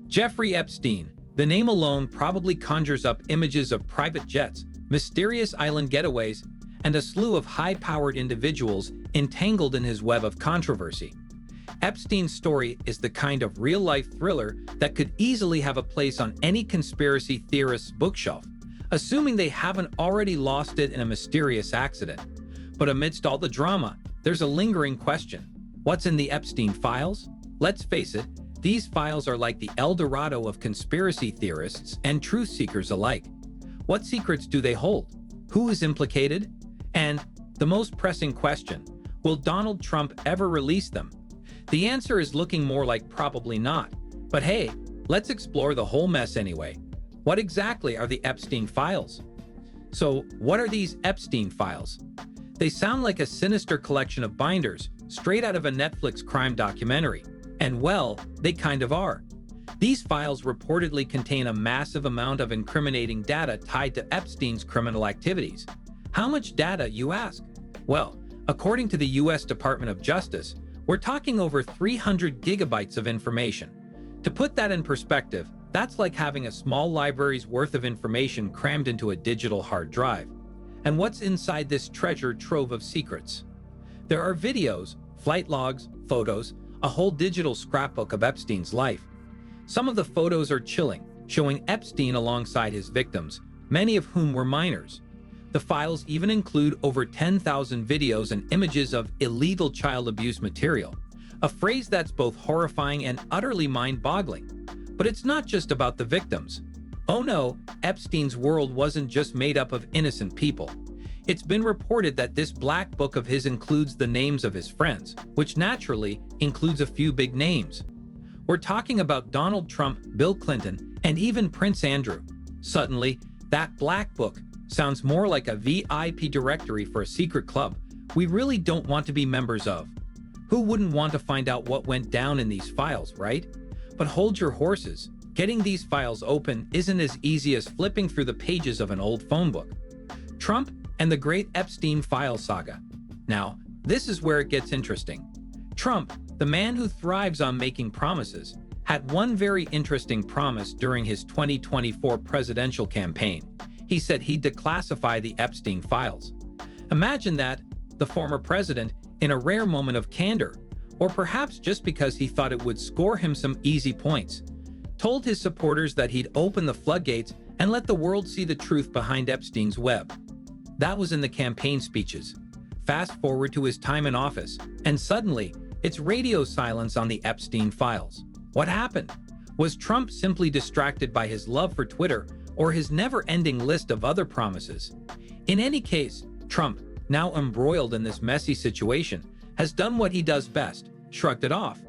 Jeffrey Epstein. The name alone probably conjures up images of private jets, mysterious island getaways, and a slew of high-powered individuals entangled in his web of controversy. Epstein's story is the kind of real-life thriller that could easily have a place on any conspiracy theorist's bookshelf, assuming they haven't already lost it in a mysterious accident. But amidst all the drama, there's a lingering question. What's in the Epstein files? Let's face it, these files are like the El Dorado of conspiracy theorists and truth seekers alike. What secrets do they hold? Who is implicated? And the most pressing question, will Donald Trump ever release them? The answer is looking more like probably not. But hey, let's explore the whole mess anyway. What exactly are the Epstein files? So, what are these Epstein files? They sound like a sinister collection of binders straight out of a Netflix crime documentary. And well, they kind of are. These files reportedly contain a massive amount of incriminating data tied to Epstein's criminal activities. How much data, you ask? Well, according to the US Department of Justice, we're talking over 300 gigabytes of information. To put that in perspective, that's like having a small library's worth of information crammed into a digital hard drive. And what's inside this treasure trove of secrets? There are videos, flight logs, photos, a whole digital scrapbook of Epstein's life. Some of the photos are chilling, showing Epstein alongside his victims, many of whom were minors. The files even include over 10,000 videos and images of illegal child abuse material, a phrase that's both horrifying and utterly mind-boggling. But it's not just about the victims. Oh no, Epstein's world wasn't just made up of innocent people. It's been reported that this black book of his includes the names of his friends, which naturally includes a few big names. We're talking about Donald Trump, Bill Clinton, and even Prince Andrew. Suddenly, that black book sounds more like a VIP directory for a secret club we really don't want to be members of. Who wouldn't want to find out what went down in these files, right? But hold your horses. Getting these files open isn't as easy as flipping through the pages of an old phone book. Trump and the great Epstein file saga. Now, this is where it gets interesting. Trump, the man who thrives on making promises, had one very interesting promise during his 2024 presidential campaign. He said he'd declassify the Epstein files. Imagine that, the former president, in a rare moment of candor, or perhaps just because he thought it would score him some easy points, told his supporters that he'd open the floodgates and let the world see the truth behind Epstein's web. That was in the campaign speeches. Fast forward to his time in office, and suddenly, it's radio silence on the Epstein files. What happened? Was Trump simply distracted by his love for Twitter or his never-ending list of other promises? In any case, Trump, now embroiled in this messy situation, has done what he does best, shrugged it off.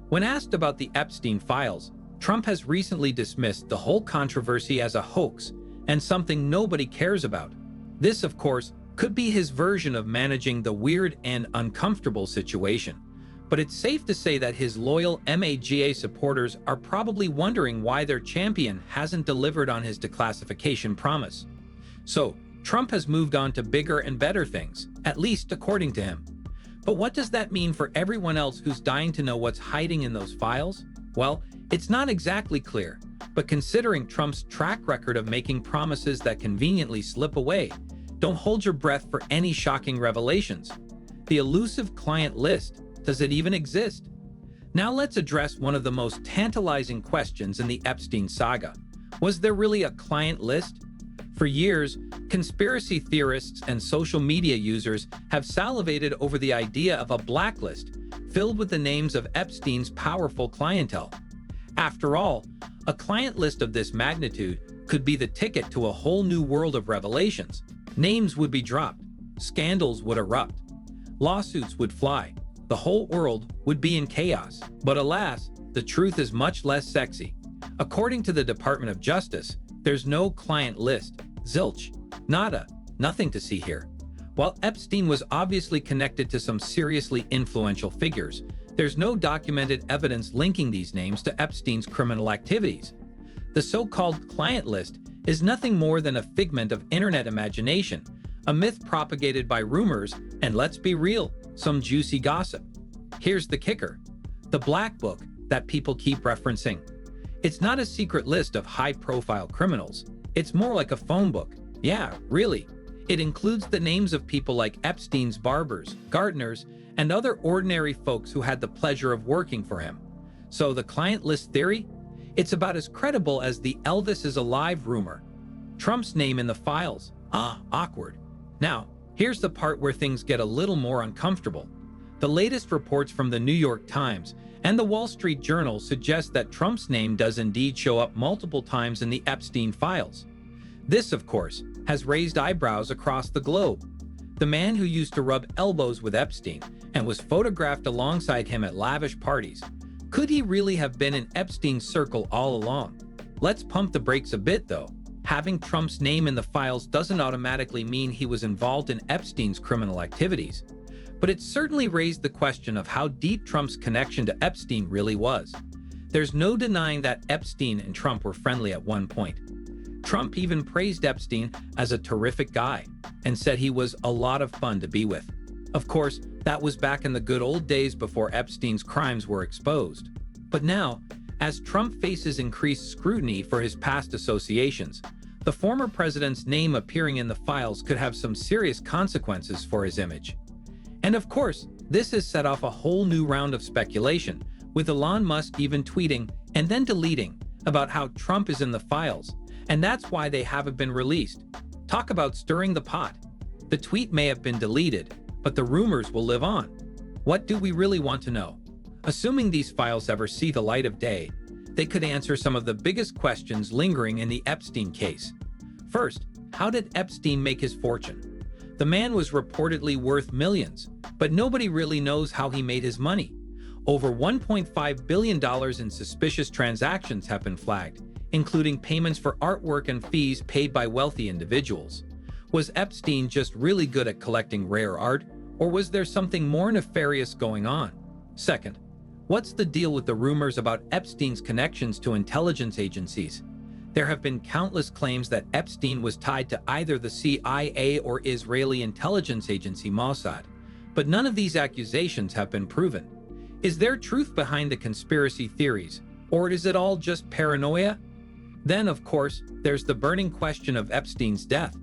When asked about the Epstein files, Trump has recently dismissed the whole controversy as a hoax and something nobody cares about. This, of course, could be his version of managing the weird and uncomfortable situation. But it's safe to say that his loyal MAGA supporters are probably wondering why their champion hasn't delivered on his declassification promise. So, Trump has moved on to bigger and better things, at least according to him. But what does that mean for everyone else who's dying to know what's hiding in those files? Well, it's not exactly clear, but considering Trump's track record of making promises that conveniently slip away, don't hold your breath for any shocking revelations. The elusive client list, does it even exist? Now let's address one of the most tantalizing questions in the Epstein saga. Was there really a client list? For years, conspiracy theorists and social media users have salivated over the idea of a blacklist filled with the names of Epstein's powerful clientele. After all, a client list of this magnitude could be the ticket to a whole new world of revelations. Names would be dropped, scandals would erupt, lawsuits would fly, the whole world would be in chaos. But alas, the truth is much less sexy. According to the Department of Justice, there's no client list. Zilch. Nada. Nothing to see here. While Epstein was obviously connected to some seriously influential figures, there's no documented evidence linking these names to Epstein's criminal activities. The so-called client list is nothing more than a figment of internet imagination, a myth propagated by rumors, and let's be real, some juicy gossip. Here's the kicker. The black book that people keep referencing. It's not a secret list of high-profile criminals. It's more like a phone book. Yeah, really. It includes the names of people like Epstein's barbers, gardeners, and other ordinary folks who had the pleasure of working for him. So the client list theory? It's about as credible as the Elvis is alive rumor. Trump's name in the files. Awkward. Now, here's the part where things get a little more uncomfortable. The latest reports from the New York Times and the Wall Street Journal suggest that Trump's name does indeed show up multiple times in the Epstein files. This, of course, has raised eyebrows across the globe. The man who used to rub elbows with Epstein and was photographed alongside him at lavish parties. Could he really have been in Epstein's circle all along? Let's pump the brakes a bit, though. Having Trump's name in the files doesn't automatically mean he was involved in Epstein's criminal activities. But it certainly raised the question of how deep Trump's connection to Epstein really was. There's no denying that Epstein and Trump were friendly at one point. Trump even praised Epstein as a terrific guy and said he was a lot of fun to be with. Of course, that was back in the good old days before Epstein's crimes were exposed. But now, as Trump faces increased scrutiny for his past associations, the former president's name appearing in the files could have some serious consequences for his image. And of course, this has set off a whole new round of speculation, with Elon Musk even tweeting and then deleting about how Trump is in the files, and that's why they haven't been released. Talk about stirring the pot. The tweet may have been deleted, but the rumors will live on. What do we really want to know? Assuming these files ever see the light of day, they could answer some of the biggest questions lingering in the Epstein case. First, how did Epstein make his fortune? The man was reportedly worth millions, but nobody really knows how he made his money. Over $1.5 billion in suspicious transactions have been flagged, including payments for artwork and fees paid by wealthy individuals. Was Epstein just really good at collecting rare art, or was there something more nefarious going on? Second, what's the deal with the rumors about Epstein's connections to intelligence agencies? There have been countless claims that Epstein was tied to either the CIA or Israeli intelligence agency Mossad, but none of these accusations have been proven. Is there truth behind the conspiracy theories, or is it all just paranoia? Then, of course, there's the burning question of Epstein's death.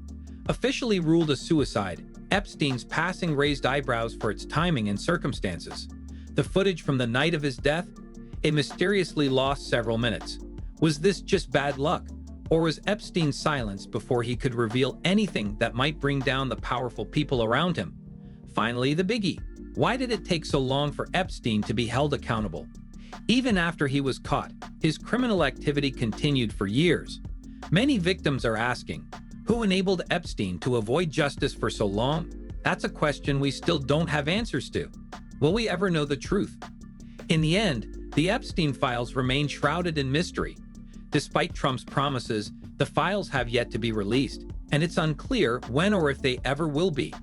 Officially ruled a suicide, Epstein's passing raised eyebrows for its timing and circumstances. The footage from the night of his death? It mysteriously lost several minutes. Was this just bad luck, or was Epstein silenced before he could reveal anything that might bring down the powerful people around him? Finally, the biggie. Why did it take so long for Epstein to be held accountable? Even after he was caught, his criminal activity continued for years. Many victims are asking, who enabled Epstein to avoid justice for so long? That's a question we still don't have answers to. Will we ever know the truth? In the end, the Epstein files remain shrouded in mystery. Despite Trump's promises, the files have yet to be released, and it's unclear when or if they ever will be.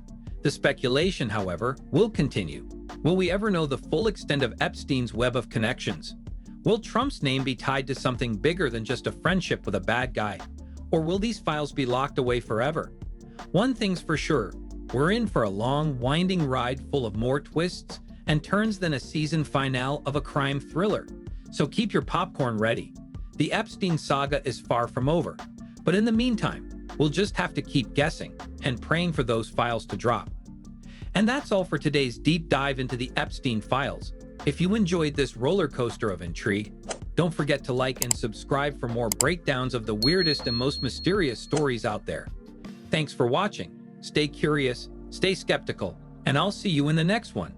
The speculation, however, will continue. Will we ever know the full extent of Epstein's web of connections? Will Trump's name be tied to something bigger than just a friendship with a bad guy? Or will these files be locked away forever? One thing's for sure, we're in for a long, winding ride full of more twists and turns than a season finale of a crime thriller. So keep your popcorn ready. The Epstein saga is far from over. But in the meantime, we'll just have to keep guessing and praying for those files to drop. And that's all for today's deep dive into the Epstein files. If you enjoyed this roller coaster of intrigue, don't forget to like and subscribe for more breakdowns of the weirdest and most mysterious stories out there. Thanks for watching. Stay curious, stay skeptical, and I'll see you in the next one.